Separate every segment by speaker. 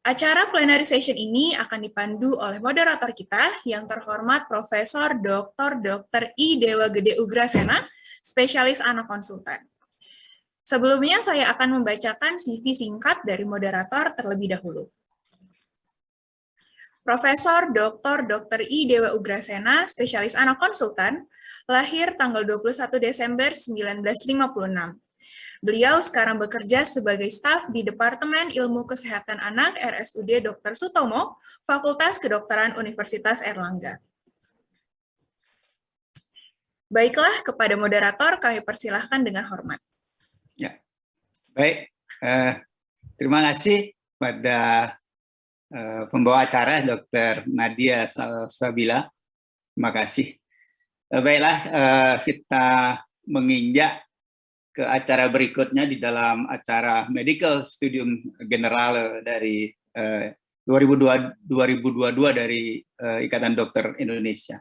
Speaker 1: Acara plenary session ini akan dipandu oleh moderator kita yang terhormat Profesor Dr. I. Dewa Gede Ugrasena, spesialis anak konsultan. Sebelumnya saya akan membacakan CV singkat dari moderator terlebih dahulu. Profesor Dr. I. Dewa Ugrasena, spesialis anak konsultan, lahir tanggal 21 Desember 1956. Beliau sekarang bekerja sebagai staf di Departemen Ilmu Kesehatan Anak RSUD Dr. Sutomo, Fakultas Kedokteran Universitas Airlangga. Baiklah, kepada moderator kami persilahkan dengan hormat.
Speaker 2: Ya, baik. Terima kasih pada pembawa acara Dr. Nadia Salsabila. Terima kasih. Baiklah, kita menginjak ke acara berikutnya di dalam acara Medical Studium Generale dari 2022 dari Ikatan Dokter Indonesia.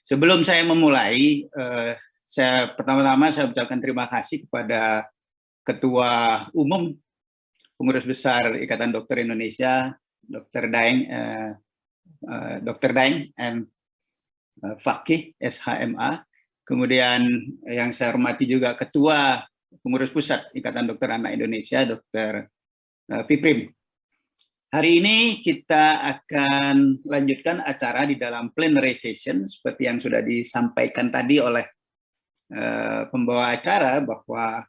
Speaker 2: Sebelum saya memulai, pertama-tama saya ucapkan terima kasih kepada Ketua Umum Pengurus Besar Ikatan Dokter Indonesia, Dr. Daeng M. Fakih, SHMA. Kemudian yang saya hormati juga Ketua Pengurus Pusat Ikatan Dokter Anak Indonesia, Dr. Piprim. Hari ini kita akan lanjutkan acara di dalam plenary session, seperti yang sudah disampaikan tadi oleh pembawa acara, bahwa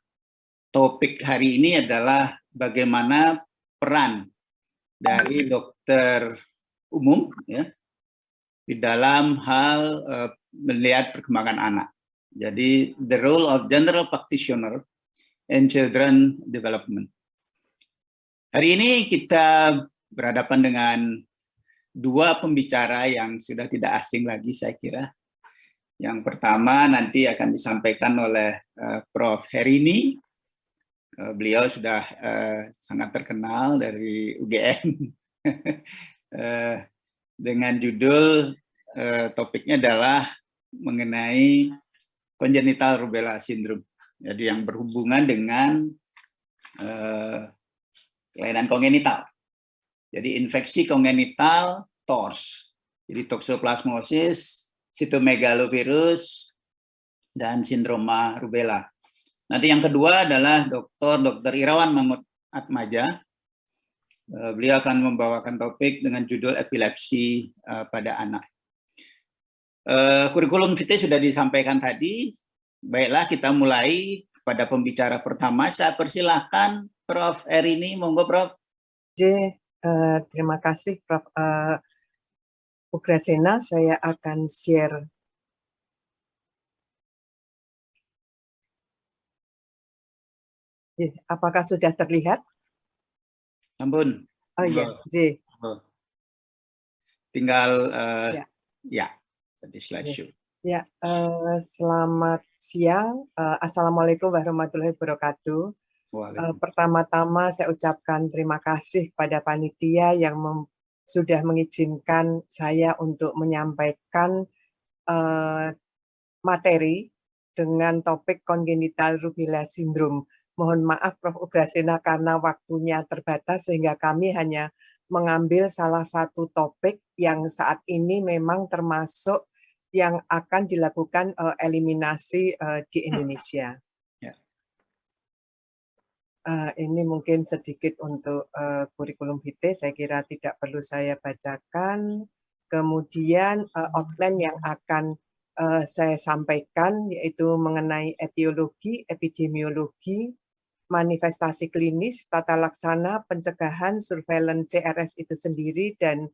Speaker 2: topik hari ini adalah bagaimana peran dari dokter umum ya, di dalam hal melihat perkembangan anak. Jadi, the role of general practitioner in children development. Hari ini kita berhadapan dengan dua pembicara yang sudah tidak asing lagi, saya kira. Yang pertama nanti akan disampaikan oleh Prof. Herini. Beliau sudah sangat terkenal dari UGM. Dengan judul topiknya adalah mengenai congenital rubella syndrome. Jadi yang berhubungan dengan kelainan kongenital. Jadi infeksi kongenital TORS. Jadi toxoplasmosis, cytomegalovirus, dan sindroma rubella. Nanti yang kedua adalah Dr. Irawan Mahmud Atmaja. Beliau akan membawakan topik dengan judul epilepsi pada anak. Kurikulum vitae sudah disampaikan tadi. Baiklah, kita mulai kepada pembicara pertama. Saya persilahkan Prof. Herini, monggo Prof.
Speaker 3: Terima kasih Prof. Ugrasena. Saya akan share. Apakah sudah terlihat?
Speaker 2: Ampun.
Speaker 3: Oh iya,
Speaker 2: tinggal ya. Di slideshow.
Speaker 3: Ya, selamat siang. Assalamualaikum warahmatullahi wabarakatuh. Pertama-tama saya ucapkan terima kasih kepada panitia yang sudah mengizinkan saya untuk menyampaikan materi dengan topik congenital rubella syndrome. Mohon maaf Prof. Ugrasena karena waktunya terbatas sehingga kami hanya mengambil salah satu topik yang saat ini memang termasuk yang akan dilakukan eliminasi di Indonesia. Ini mungkin sedikit untuk kurikulum vitae, saya kira tidak perlu saya bacakan. Kemudian outline yang akan saya sampaikan yaitu mengenai etiologi, epidemiologi, manifestasi klinis, tata laksana, pencegahan, surveillance CRS itu sendiri, dan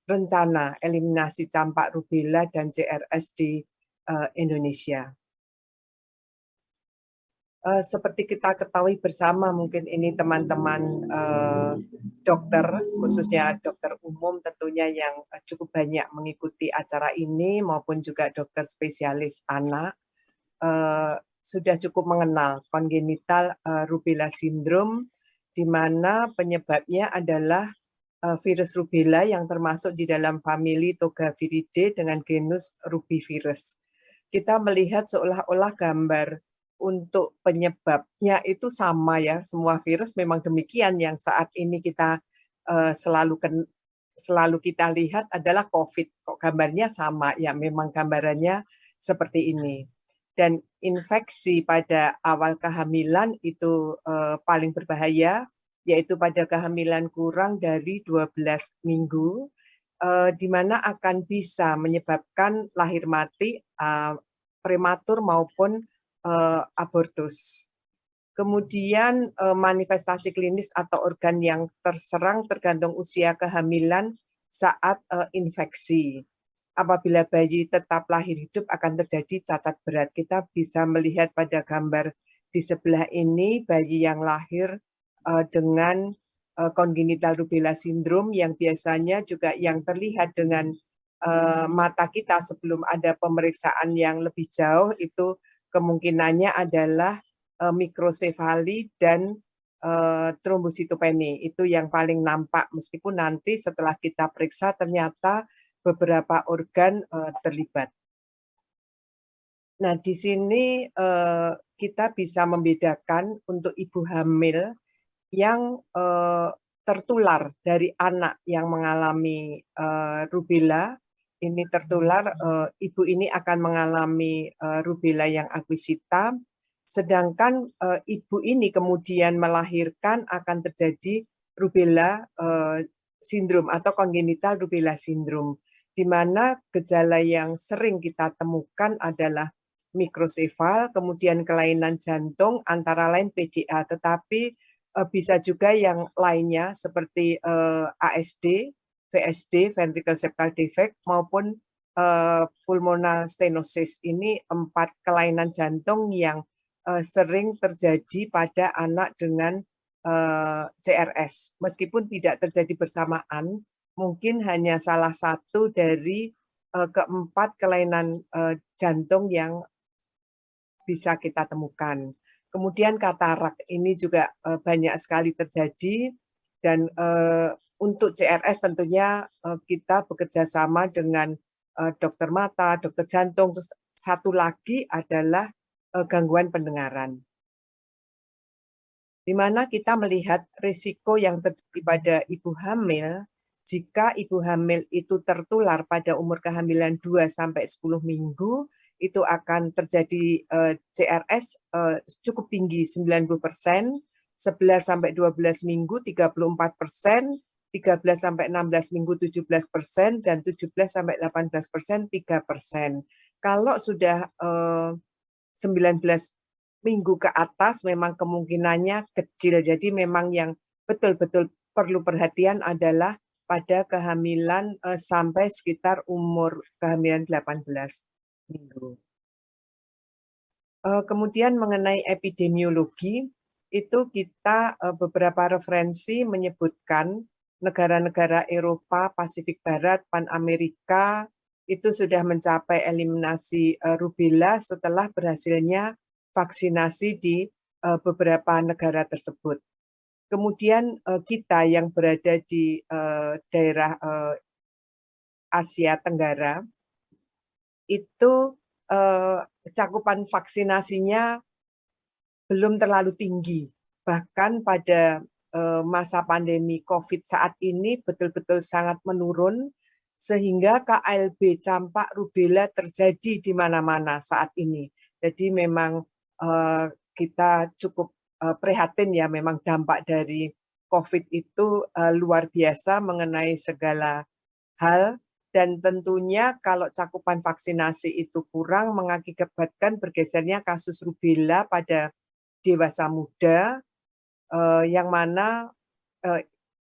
Speaker 3: rencana eliminasi campak rubella dan CRS di Indonesia. Seperti kita ketahui bersama, mungkin ini teman-teman dokter, khususnya dokter umum tentunya yang cukup banyak mengikuti acara ini, maupun juga dokter spesialis anak, sudah cukup mengenal congenital rubella syndrome, di mana penyebabnya adalah virus rubella yang termasuk di dalam famili Togaviridae dengan genus Rubivirus. Kita melihat seolah-olah gambar untuk penyebabnya itu sama ya, semua virus memang demikian yang saat ini kita selalu kita lihat adalah COVID. Kok gambarnya sama? Ya memang gambarannya seperti ini. Dan infeksi pada awal kehamilan itu paling berbahaya, yaitu pada kehamilan kurang dari 12 minggu, di mana akan bisa menyebabkan lahir mati, prematur maupun abortus. Kemudian manifestasi klinis atau organ yang terserang tergantung usia kehamilan saat infeksi. Apabila bayi tetap lahir hidup akan terjadi cacat berat. Kita bisa melihat pada gambar di sebelah ini bayi yang lahir dengan congenital rubella syndrome yang biasanya juga yang terlihat dengan mata kita sebelum ada pemeriksaan yang lebih jauh itu kemungkinannya adalah mikrosefali dan trombositopeni. Itu yang paling nampak meskipun nanti setelah kita periksa ternyata beberapa organ terlibat. Nah, di sini kita bisa membedakan untuk ibu hamil yang tertular dari anak yang mengalami rubella. Ini tertular, ibu ini akan mengalami rubella yang aquisita, sedangkan ibu ini kemudian melahirkan akan terjadi rubella sindrom atau congenital rubella syndrome, di mana gejala yang sering kita temukan adalah mikrosefal, kemudian kelainan jantung, antara lain PDA, tetapi bisa juga yang lainnya seperti ASD, VSD, ventricle septal defect, maupun pulmonal stenosis. Ini 4 kelainan jantung yang sering terjadi pada anak dengan CRS. Meskipun tidak terjadi bersamaan, mungkin hanya salah satu dari keempat kelainan jantung yang bisa kita temukan. Kemudian katarak ini juga banyak sekali terjadi, dan untuk CRS tentunya kita bekerja sama dengan dokter mata, dokter jantung. Terus satu lagi adalah gangguan pendengaran, di mana kita melihat risiko yang terjadi pada ibu hamil jika ibu hamil itu tertular pada umur kehamilan 2-10 minggu, itu akan terjadi CRS cukup tinggi, 90%, 11-12 minggu 34%, 13-16 minggu 17%, dan 17-18% 3%. Kalau sudah 19 minggu ke atas memang kemungkinannya kecil, jadi memang yang betul-betul perlu perhatian adalah pada kehamilan sampai sekitar umur kehamilan 18 minggu. Kemudian mengenai epidemiologi, itu kita beberapa referensi menyebutkan negara-negara Eropa, Pasifik Barat, Pan Amerika itu sudah mencapai eliminasi rubella setelah berhasilnya vaksinasi di beberapa negara tersebut. Kemudian kita yang berada di daerah Asia Tenggara itu cakupan vaksinasinya belum terlalu tinggi. Bahkan pada masa pandemi COVID saat ini betul-betul sangat menurun, sehingga KLB campak rubella terjadi di mana-mana saat ini. Jadi memang kita cukup prihatin ya, memang dampak dari COVID itu luar biasa mengenai segala hal. Dan tentunya kalau cakupan vaksinasi itu kurang mengakibatkan bergesernya kasus rubella pada dewasa muda, yang mana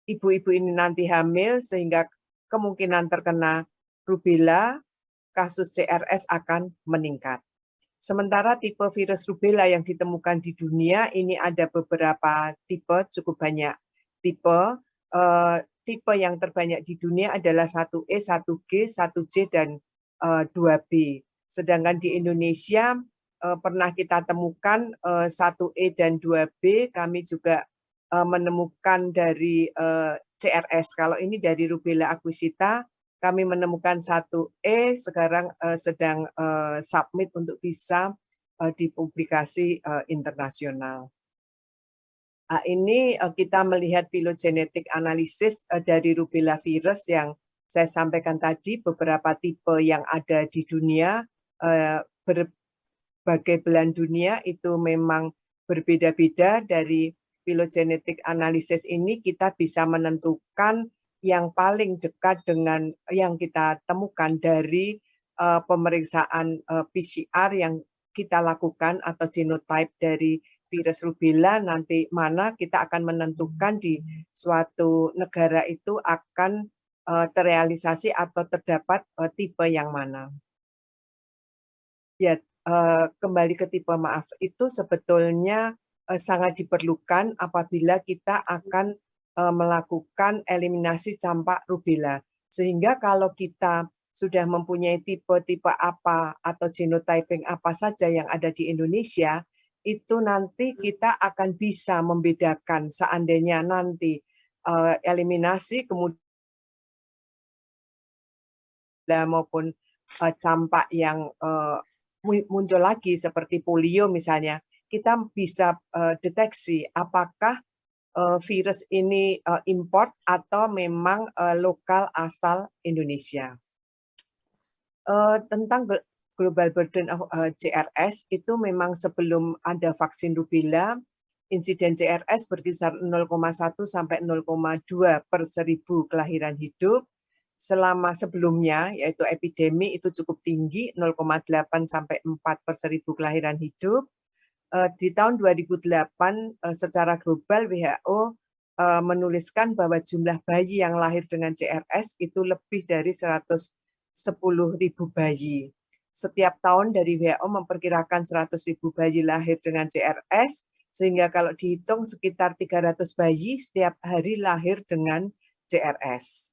Speaker 3: ibu-ibu ini nanti hamil sehingga kemungkinan terkena rubella, kasus CRS akan meningkat. Sementara tipe virus rubella yang ditemukan di dunia ini ada beberapa tipe, cukup banyak tipe. Tipe yang terbanyak di dunia adalah 1E, 1G, 1C, dan 2B. Sedangkan di Indonesia pernah kita temukan 1E dan 2B, kami juga menemukan dari CRS. Kalau ini dari rubella aquisita, kami menemukan 1E, sekarang sedang submit untuk bisa dipublikasi internasional. Ini kita melihat phylogenetic analysis dari rubella virus yang saya sampaikan tadi, beberapa tipe yang ada di dunia, berbagai belahan dunia itu memang berbeda-beda. Dari phylogenetic analysis ini kita bisa menentukan yang paling dekat dengan yang kita temukan dari pemeriksaan PCR yang kita lakukan atau genotype dari virus rubella. Nanti mana kita akan menentukan di suatu negara itu akan terrealisasi atau terdapat tipe yang mana. Ya, kembali ke tipe, maaf, itu sebetulnya sangat diperlukan apabila kita akan melakukan eliminasi campak rubella. Sehingga kalau kita sudah mempunyai tipe-tipe apa atau genotyping apa saja yang ada di Indonesia, itu nanti kita akan bisa membedakan seandainya nanti eliminasi kemudian maupun campak yang muncul lagi seperti polio misalnya, kita bisa deteksi apakah virus ini import atau memang lokal asal Indonesia. Tentang global burden of CRS, itu memang sebelum ada vaksin rubella, insiden CRS berkisar 0,1 sampai 0,2 per 1000 kelahiran hidup. Selama sebelumnya, yaitu epidemi, itu cukup tinggi, 0,8 sampai 4 per 1000 kelahiran hidup. Di tahun 2008, secara global WHO menuliskan bahwa jumlah bayi yang lahir dengan CRS itu lebih dari 110.000 bayi. Setiap tahun dari WHO memperkirakan 100.000 bayi lahir dengan CRS, sehingga kalau dihitung sekitar 300 bayi setiap hari lahir dengan CRS.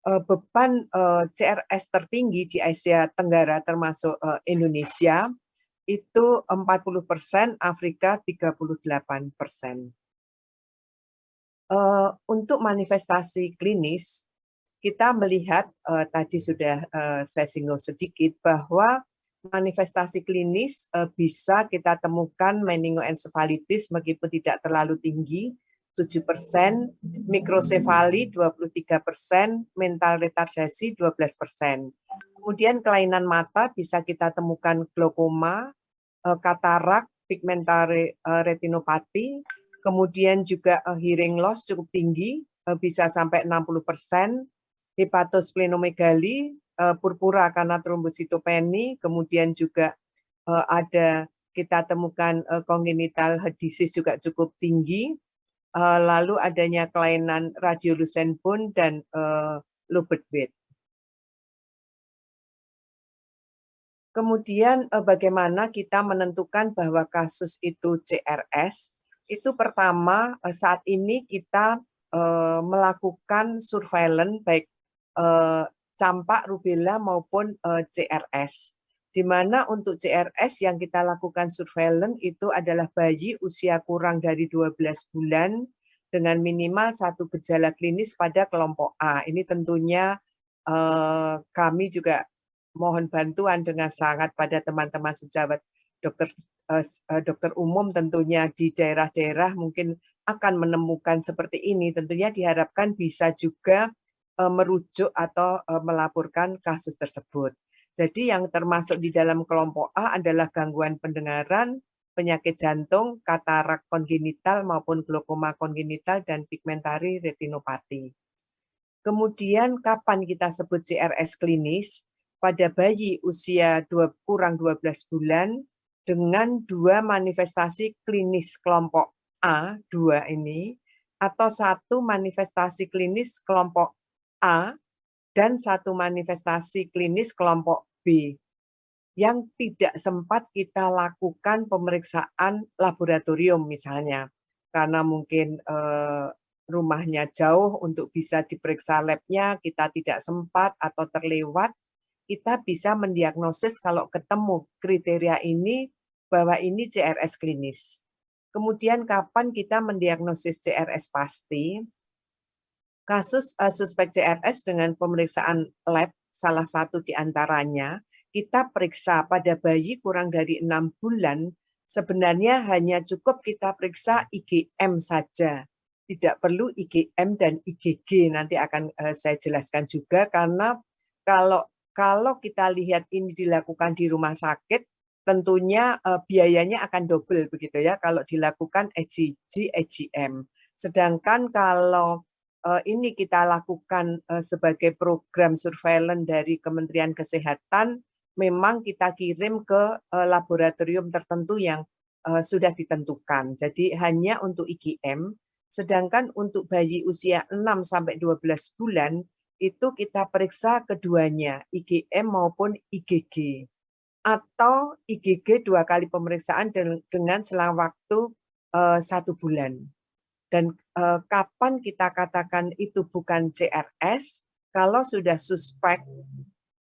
Speaker 3: Beban CRS tertinggi di Asia Tenggara termasuk Indonesia itu 40%, Afrika 38%. Untuk manifestasi klinis, kita melihat tadi sudah saya singgung sedikit bahwa manifestasi klinis bisa kita temukan meningoencephalitis meskipun tidak terlalu tinggi, 7%, mikrosefali 23%, mental retardasi 12%. Kemudian kelainan mata bisa kita temukan glaukoma, katarak, pigmentary retinopati, kemudian juga hearing loss cukup tinggi, bisa sampai 60%, hepatosplenomegali, purpura karena trombositopeni, kemudian juga ada kita temukan congenital heart disease juga cukup tinggi, lalu adanya kelainan radiolucent bone dan Lubert Weight. Kemudian bagaimana kita menentukan bahwa kasus itu CRS? Itu pertama, saat ini kita melakukan surveillance baik campak rubella maupun CRS. Di mana untuk CRS yang kita lakukan surveillance itu adalah bayi usia kurang dari 12 bulan dengan minimal 1 gejala klinis pada kelompok A. Ini tentunya kami juga mohon bantuan dengan sangat pada teman-teman sejawat dokter umum tentunya di daerah-daerah mungkin akan menemukan seperti ini. Tentunya diharapkan bisa juga merujuk atau melaporkan kasus tersebut. Jadi yang termasuk di dalam kelompok A adalah gangguan pendengaran, penyakit jantung, katarak kongenital maupun glaukoma kongenital dan pigmentary retinopati. Kemudian kapan kita sebut CRS klinis? Pada bayi usia kurang 12 bulan dengan 2 manifestasi klinis kelompok A, 2 ini, atau 1 manifestasi klinis kelompok A dan 1 manifestasi klinis kelompok B yang tidak sempat kita lakukan pemeriksaan laboratorium misalnya karena mungkin rumahnya jauh untuk bisa diperiksa labnya, kita tidak sempat atau terlewat, kita bisa mendiagnosis kalau ketemu kriteria ini bahwa ini CRS klinis. Kemudian kapan kita mendiagnosis CRS pasti? Kasus suspek CRS dengan pemeriksaan lab, salah satu di antaranya, kita periksa pada bayi kurang dari 6 bulan sebenarnya hanya cukup kita periksa IgM saja. Tidak perlu IgM dan IgG, nanti akan saya jelaskan juga, karena kalau kita lihat ini dilakukan di rumah sakit, tentunya biayanya akan double begitu ya kalau dilakukan IgG, IgM. Sedangkan kalau ini kita lakukan sebagai program surveillance dari Kementerian Kesehatan, memang kita kirim ke laboratorium tertentu yang sudah ditentukan. Jadi hanya untuk IgM, sedangkan untuk bayi usia 6 sampai 12 bulan itu kita periksa keduanya, IgM maupun IgG. Atau IgG 2 kali pemeriksaan dengan selang waktu 1 bulan. Dan kapan kita katakan itu bukan CRS, kalau sudah suspek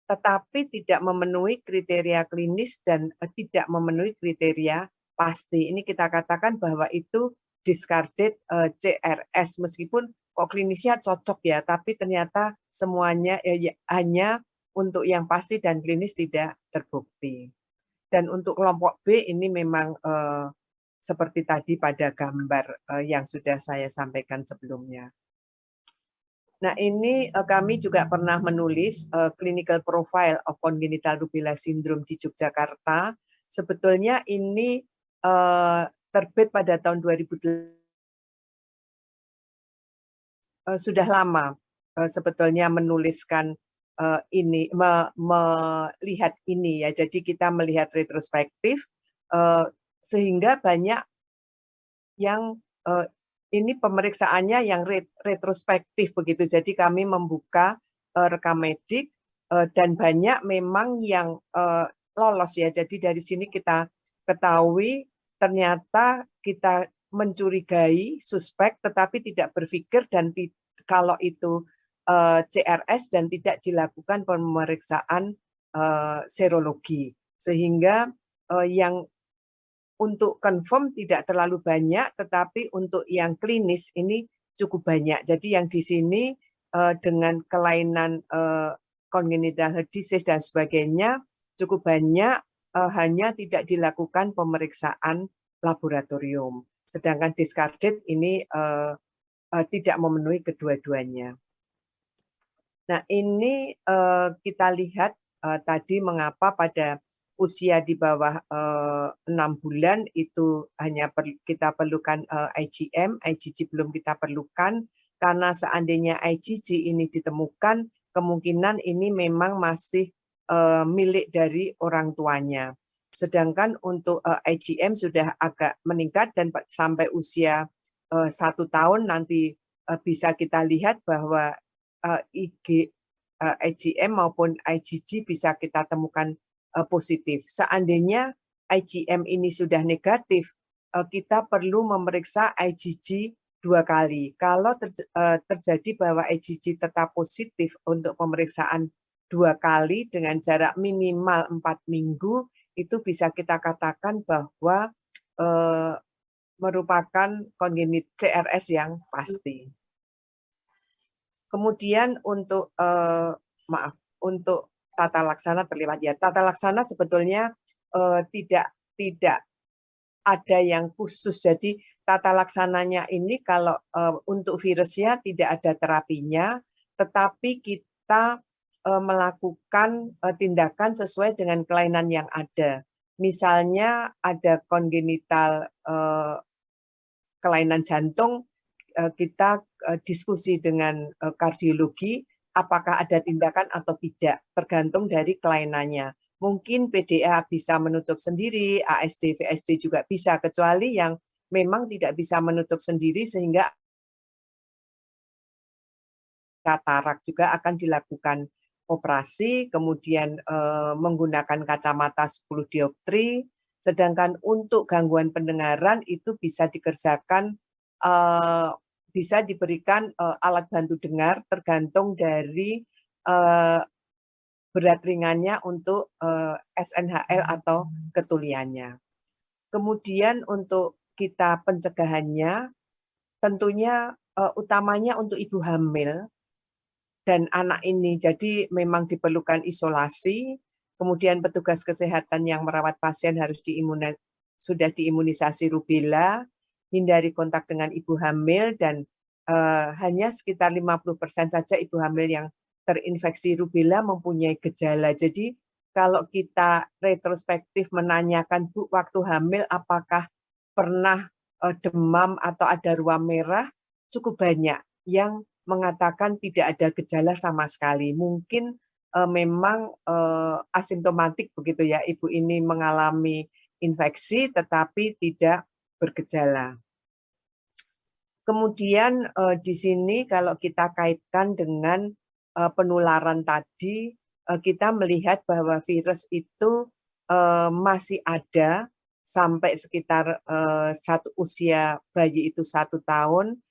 Speaker 3: tetapi tidak memenuhi kriteria klinis dan tidak memenuhi kriteria pasti. Ini kita katakan bahwa itu discarded CRS, meskipun kok klinisnya cocok ya, tapi ternyata semuanya hanya untuk yang pasti dan klinis tidak terbukti. Dan untuk kelompok B ini memang seperti tadi pada gambar yang sudah saya sampaikan sebelumnya. Nah, ini kami juga pernah menulis clinical profile of congenital rubella syndrome di Yogyakarta. Sebetulnya ini terbit pada tahun 2008. Sudah lama sebetulnya menuliskan ini, melihat ini ya. Jadi kita melihat retrospektif sehingga banyak yang ini pemeriksaannya yang retrospektif begitu. Jadi kami membuka rekam medik dan banyak memang yang lolos ya. Jadi dari sini kita ketahui ternyata kita mencurigai suspek tetapi tidak berpikir dan kalau itu CRS dan tidak dilakukan pemeriksaan serologi, sehingga yang untuk confirm tidak terlalu banyak, tetapi untuk yang klinis ini cukup banyak. Jadi yang di sini dengan kelainan congenital heart disease dan sebagainya cukup banyak, hanya tidak dilakukan pemeriksaan laboratorium. Sedangkan discarded ini tidak memenuhi kedua-duanya. Nah, ini kita lihat tadi mengapa pada usia di bawah 6 bulan itu hanya kita perlukan IgM, IgG belum kita perlukan, karena seandainya IgG ini ditemukan, kemungkinan ini memang masih milik dari orang tuanya. Sedangkan untuk IgM sudah agak meningkat dan sampai usia 1 tahun nanti bisa kita lihat bahwa IgM maupun IgG bisa kita temukan positif. Seandainya IgM ini sudah negatif, kita perlu memeriksa IgG 2 kali. Kalau terjadi bahwa IgG tetap positif untuk pemeriksaan 2 kali dengan jarak minimal 4 minggu, itu bisa kita katakan bahwa merupakan congenital CRS yang pasti. Kemudian untuk untuk tata laksana terlibat ya. Tata laksana sebetulnya tidak ada yang khusus. Jadi tata laksananya ini kalau untuk virusnya tidak ada terapinya, tetapi kita melakukan tindakan sesuai dengan kelainan yang ada. Misalnya ada kongenital kelainan jantung, kita diskusi dengan kardiologi apakah ada tindakan atau tidak, tergantung dari kelainannya. Mungkin PDA bisa menutup sendiri, ASD, VSD juga bisa, kecuali yang memang tidak bisa menutup sendiri sehingga katarak juga akan dilakukan operasi, kemudian menggunakan kacamata 10 dioptri, sedangkan untuk gangguan pendengaran itu bisa dikerjakan bisa diberikan alat bantu dengar tergantung dari berat ringannya untuk SNHL atau ketuliannya. Kemudian untuk kita pencegahannya, tentunya utamanya untuk ibu hamil dan anak ini, jadi memang diperlukan isolasi, kemudian petugas kesehatan yang merawat pasien harus sudah diimunisasi rubella, hindari kontak dengan ibu hamil, dan hanya sekitar 50% saja ibu hamil yang terinfeksi rubella mempunyai gejala. Jadi kalau kita retrospektif menanyakan, Bu, waktu hamil apakah pernah demam atau ada ruam merah, cukup banyak yang mengatakan tidak ada gejala sama sekali. Mungkin memang asimptomatik begitu ya, ibu ini mengalami infeksi tetapi tidak bergejala. Kemudian di sini kalau kita kaitkan dengan penularan tadi, kita melihat bahwa virus itu masih ada sampai sekitar usia bayi itu 1 tahun,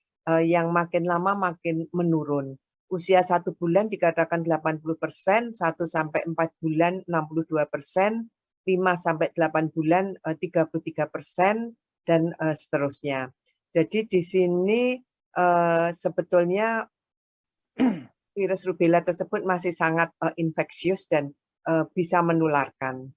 Speaker 3: yang makin lama makin menurun. Usia 1 bulan dikatakan 80%, 1 sampai 4 bulan 62%, 5 sampai 8 bulan 33%, dan seterusnya. Jadi di sini sebetulnya virus rubella tersebut masih sangat infeksius dan bisa menularkan.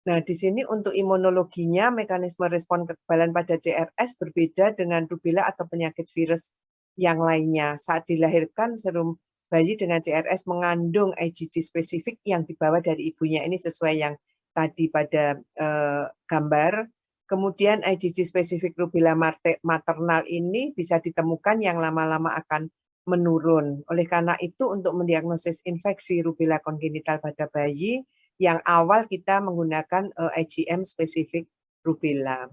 Speaker 3: Nah, di sini untuk imunologinya, mekanisme respon kekebalan pada CRS berbeda dengan rubella atau penyakit virus yang lainnya. Saat dilahirkan, serum bayi dengan CRS mengandung IgG spesifik yang dibawa dari ibunya. Ini sesuai yang tadi pada gambar. Kemudian IgG spesifik rubella maternal ini bisa ditemukan yang lama-lama akan menurun. Oleh karena itu, untuk mendiagnosis infeksi rubella kongenital pada bayi, yang awal kita menggunakan IgM spesifik rubella.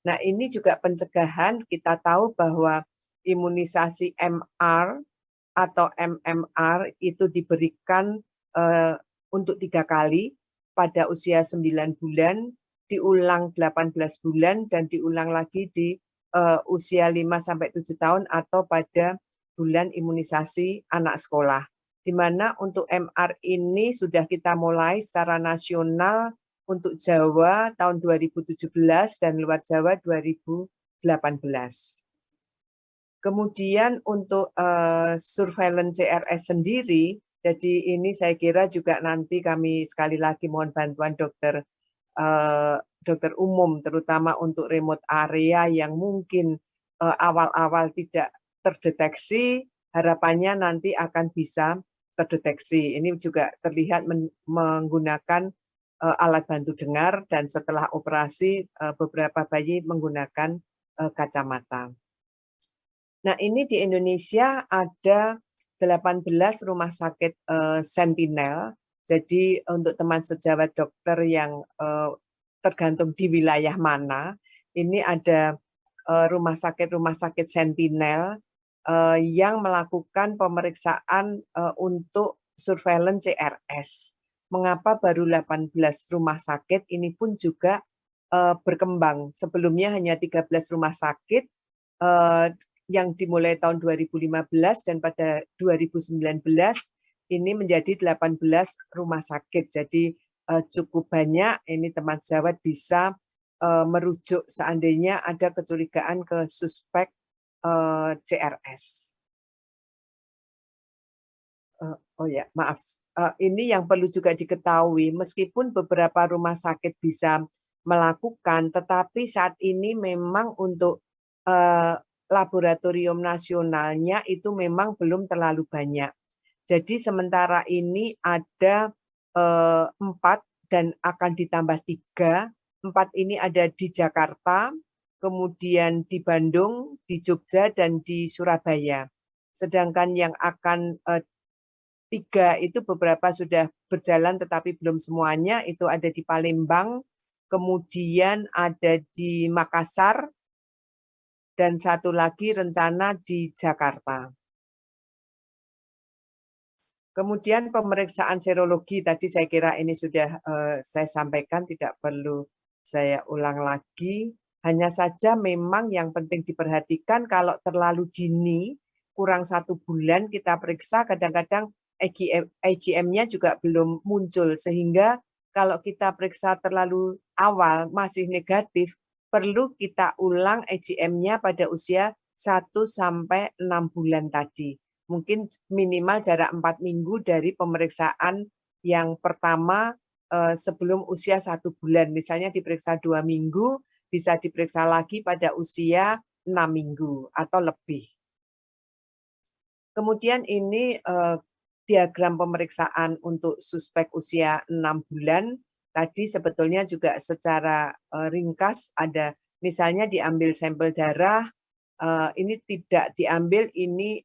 Speaker 3: Nah, ini juga pencegahan. Kita tahu bahwa imunisasi MR atau MMR itu diberikan untuk 3 kali pada usia 9 bulan, diulang 18 bulan, dan diulang lagi di usia 5-7 tahun atau pada bulan imunisasi anak sekolah. Di mana untuk MR ini sudah kita mulai secara nasional untuk Jawa tahun 2017 dan luar Jawa 2018. Kemudian untuk surveillance CRS sendiri, jadi ini saya kira juga nanti kami sekali lagi mohon bantuan dokter umum, terutama untuk remote area yang mungkin awal-awal tidak terdeteksi, harapannya nanti akan bisa terdeteksi. Ini juga terlihat menggunakan alat bantu dengar, dan setelah operasi beberapa bayi menggunakan kacamata. Nah, ini di Indonesia ada 18 rumah sakit sentinel. Jadi untuk teman sejawat dokter yang tergantung di wilayah mana, ini ada rumah sakit sentinel yang melakukan pemeriksaan untuk surveillance CRS. Mengapa baru 18 rumah sakit? Ini pun juga berkembang. Sebelumnya hanya 13 rumah sakit yang dimulai tahun 2015, dan pada 2019 ini menjadi 18 rumah sakit. Jadi cukup banyak. Ini teman sejawat bisa merujuk seandainya ada kecurigaan ke suspek CRS. Oh ya, maaf. Ini yang perlu juga diketahui, meskipun beberapa rumah sakit bisa melakukan, tetapi saat ini memang untuk laboratorium nasionalnya itu memang belum terlalu banyak. Jadi sementara ini ada 4 dan akan ditambah 3. 4 ini ada di Jakarta, kemudian di Bandung, di Jogja, dan di Surabaya. Sedangkan yang akan 3 itu beberapa sudah berjalan tetapi belum semuanya, itu ada di Palembang, kemudian ada di Makassar, dan 1 lagi rencana di Jakarta. Kemudian pemeriksaan serologi, tadi saya kira ini sudah saya sampaikan, tidak perlu saya ulang lagi. Hanya saja memang yang penting diperhatikan kalau terlalu dini, kurang 1 bulan kita periksa, kadang-kadang IgM-nya juga belum muncul, sehingga kalau kita periksa terlalu awal masih negatif, perlu kita ulang IgM-nya pada usia 1-6 bulan tadi. Mungkin minimal jarak 4 minggu dari pemeriksaan yang pertama sebelum usia 1 bulan. Misalnya diperiksa 2 minggu, bisa diperiksa lagi pada usia 6 minggu atau lebih. Kemudian ini diagram pemeriksaan untuk suspek usia 6 bulan. Tadi sebetulnya juga secara ringkas ada misalnya diambil sampel darah, ini tidak diambil, ini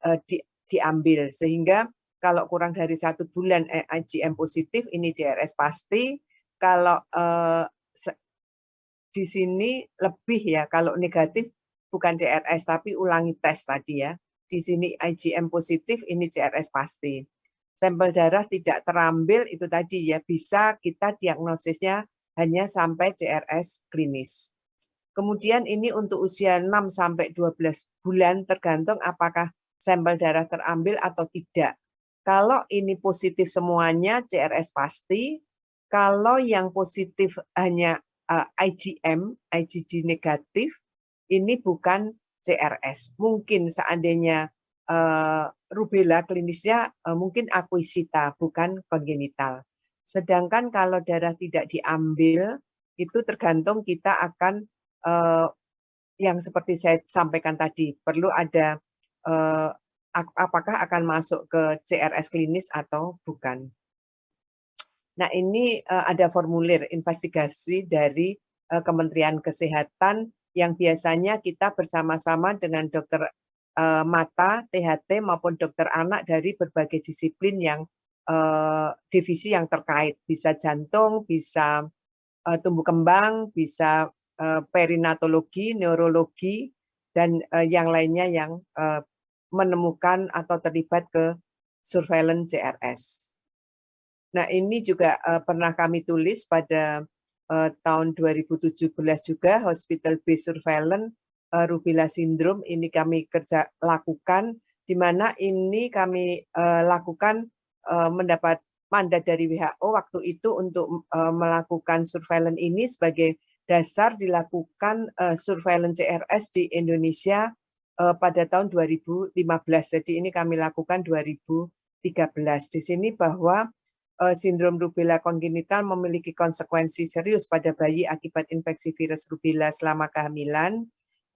Speaker 3: diambil. Sehingga kalau kurang dari 1 bulan IgM positif, ini CRS pasti. Kalau di sini lebih ya, kalau negatif bukan CRS, tapi ulangi tes tadi ya. Di sini IgM positif, ini CRS pasti. Sampel darah tidak terambil, itu tadi ya, bisa kita diagnosisnya hanya sampai CRS klinis. Kemudian ini untuk usia 6 sampai 12 bulan tergantung apakah sampel darah terambil atau tidak. Kalau ini positif semuanya CRS pasti. Kalau yang positif hanya IgM, IgG negatif, ini bukan CRS. Mungkin seandainya rubella klinisnya mungkin akuisita, bukan kongenital. Sedangkan kalau darah tidak diambil, itu tergantung kita akan yang seperti saya sampaikan tadi, perlu ada apakah akan masuk ke CRS klinis atau bukan. Nah, ini ada formulir investigasi dari Kementerian Kesehatan yang biasanya kita bersama-sama dengan dokter mata, THT maupun dokter anak dari berbagai disiplin yang divisi yang terkait, bisa jantung, bisa tumbuh kembang, bisa perinatologi, neurologi, dan yang lainnya yang menemukan atau terlibat ke surveillance CRS. Nah, ini juga pernah kami tulis pada tahun 2017 juga, hospital based surveillance rubella syndrome, ini kami lakukan, di mana ini kami lakukan mendapat mandat dari WHO waktu itu untuk melakukan surveillance ini sebagai dasar dilakukan surveillance CRS di Indonesia pada tahun 2015. Jadi ini kami lakukan 2013. Di sini bahwa sindrom rubella kongenital memiliki konsekuensi serius pada bayi akibat infeksi virus rubella selama kehamilan.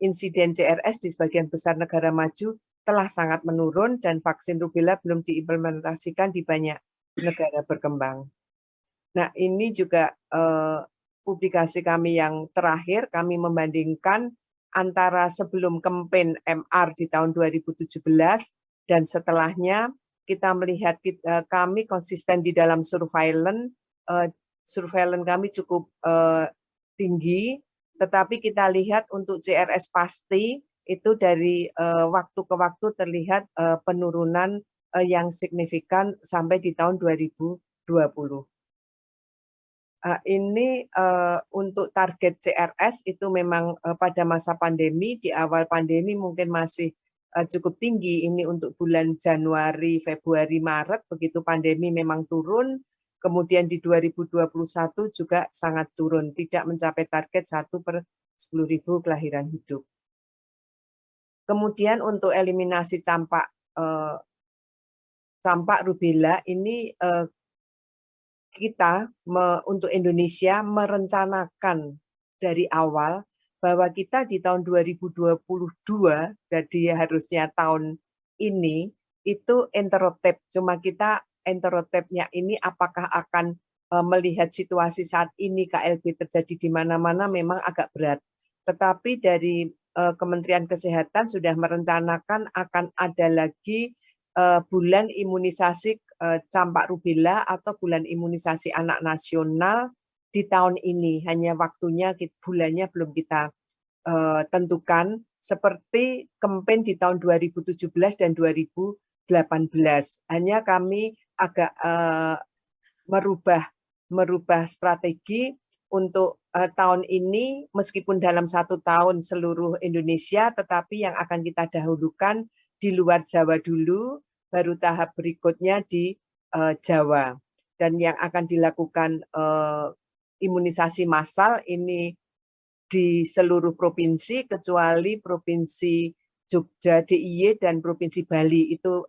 Speaker 3: Insiden CRS di sebagian besar negara maju telah sangat menurun dan vaksin rubella belum diimplementasikan di banyak negara berkembang. Nah, ini juga publikasi kami yang terakhir, kami membandingkan antara sebelum campaign MR di tahun 2017 dan setelahnya. Kita melihat kami konsisten di dalam surveillance, surveillance kami cukup tinggi, tetapi kita lihat untuk CRS pasti itu dari waktu ke waktu terlihat penurunan yang signifikan sampai di tahun 2020. Ini untuk target CRS itu memang pada masa pandemi, di awal pandemi mungkin masih cukup tinggi, ini untuk bulan Januari, Februari, Maret, begitu pandemi memang turun, kemudian di 2021 juga sangat turun, tidak mencapai target 1/10.000 kelahiran hidup. Kemudian untuk eliminasi campak rubella, ini kita untuk Indonesia merencanakan dari awal bahwa kita di tahun 2022, jadi harusnya tahun ini, itu enterotip. Cuma kita enterotipnya ini apakah akan melihat situasi saat ini KLB terjadi di mana-mana memang agak berat. Tetapi dari Kementerian Kesehatan sudah merencanakan akan ada lagi bulan imunisasi campak rubella atau bulan imunisasi anak nasional di tahun ini, hanya waktunya bulannya belum kita tentukan, seperti campaign di tahun 2017 dan 2018. Hanya kami agak merubah strategi untuk tahun ini, meskipun dalam 1 tahun seluruh Indonesia, tetapi yang akan kita dahulukan di luar Jawa dulu, baru tahap berikutnya di Jawa. Dan yang akan dilakukan imunisasi massal ini di seluruh provinsi kecuali Provinsi Jogja DIY dan Provinsi Bali, itu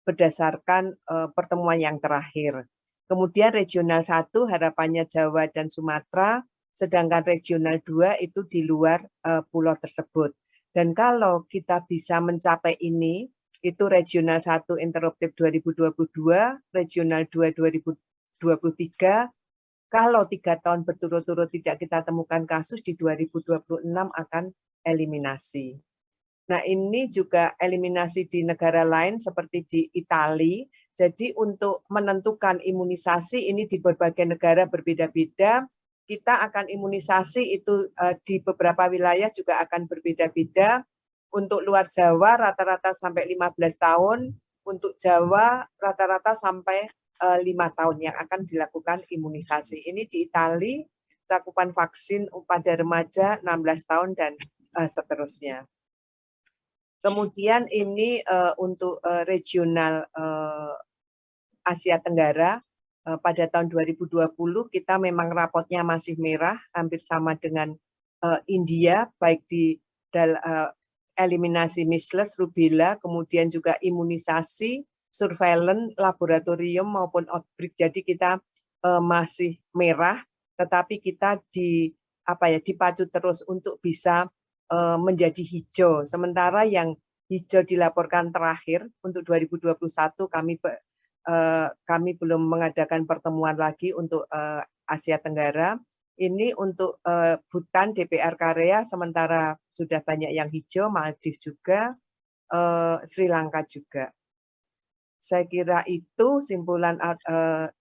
Speaker 3: berdasarkan pertemuan yang terakhir. Kemudian regional 1 harapannya Jawa dan Sumatera, sedangkan regional 2 itu di luar pulau tersebut. Dan kalau kita bisa mencapai ini, itu regional 1 interrupted 2022, regional 2 2023, kalau 3 tahun berturut-turut tidak kita temukan kasus, di 2026 akan eliminasi. Nah, ini juga eliminasi di negara lain seperti di Italia. Jadi untuk menentukan imunisasi ini di berbagai negara berbeda-beda, kita akan imunisasi itu di beberapa wilayah juga akan berbeda-beda. Untuk luar Jawa rata-rata sampai 15 tahun, untuk Jawa rata-rata sampai 5 tahun yang akan dilakukan imunisasi. Ini di Italia, cakupan vaksin pada remaja 16 tahun dan seterusnya. Kemudian ini untuk regional Asia Tenggara, pada tahun 2020 kita memang rapotnya masih merah, hampir sama dengan India, baik di eliminasi measles, rubella, kemudian juga imunisasi, surveillance, laboratorium maupun outbreak. Jadi kita masih merah, tetapi kita dipacu terus untuk bisa menjadi hijau. Sementara yang hijau dilaporkan terakhir untuk 2021 kami belum mengadakan pertemuan lagi untuk Asia Tenggara. Ini untuk Bhutan, DPR Korea, sementara sudah banyak yang hijau, Maldives juga, Sri Lanka juga. Saya kira itu simpulan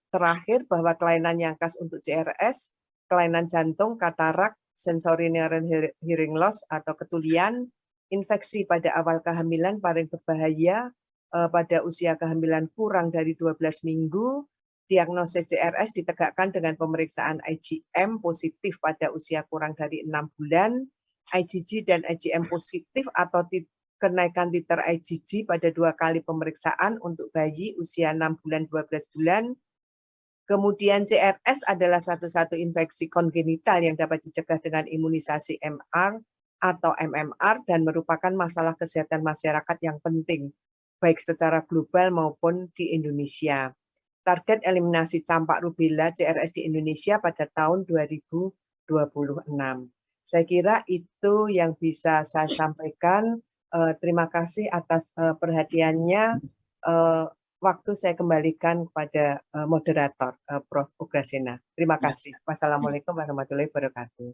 Speaker 3: terakhir bahwa kelainan yang khas untuk CRS, kelainan jantung, katarak, sensory neural hearing loss atau ketulian, infeksi pada awal kehamilan paling berbahaya pada usia kehamilan kurang dari 12 minggu, diagnosis CRS ditegakkan dengan pemeriksaan IgM positif pada usia kurang dari 6 bulan, IgG dan IgM positif atau kenaikan titer IgG pada 2 kali pemeriksaan untuk bayi usia 6 bulan 12 bulan. Kemudian CRS adalah satu-satu infeksi kongenital yang dapat dicegah dengan imunisasi MR atau MMR dan merupakan masalah kesehatan masyarakat yang penting, baik secara global maupun di Indonesia. Target eliminasi campak rubella CRS di Indonesia pada tahun 2026. Saya kira itu yang bisa saya sampaikan. Terima kasih atas perhatiannya. Waktu saya kembalikan kepada moderator, Prof. Ugrasena. Terima kasih. Wassalamualaikum warahmatullahi wabarakatuh.